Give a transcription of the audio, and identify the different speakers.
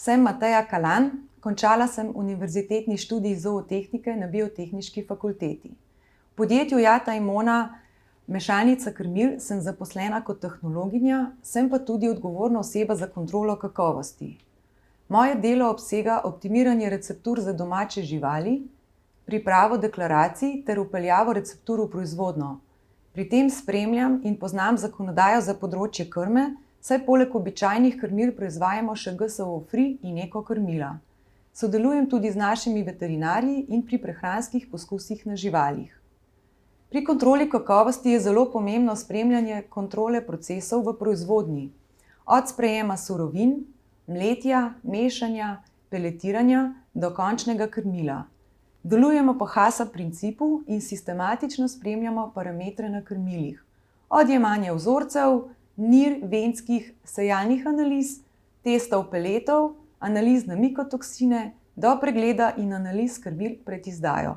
Speaker 1: Sem Mateja Kalan, končala sem univerzitetni študij zootehnike na Biotehniški fakulteti. V podjetju Jata Imona Mešalnica krmil sem zaposlena kot tehnologinja, sem pa tudi odgovorna oseba za kontrolo kakovosti. Moje delo obsega optimiranje receptur za domače živali, pripravo deklaracij ter vpeljavo receptur v proizvodnjo. Pri tem spremljam in poznam zakonodajo za področje krme, saj poleg običajnih krmil proizvajamo še GSO-free in eko krmila. Sodelujem tudi z našimi veterinarji in pri prehranskih poskusih na živalih. Pri kontroli kakovosti je zelo pomembno spremljanje kontrole procesov v proizvodnji, od sprejema surovin, mletja, mešanja, peletiranja do končnega krmila. Delujemo po HACCP principu in sistematično spremljamo parametre na krmilih, od jemanja vzorcev, nir, venskih, sejalnih analiz, testov peletov, analiz na mikotoksine do pregleda in analiz krmil pred izdajo.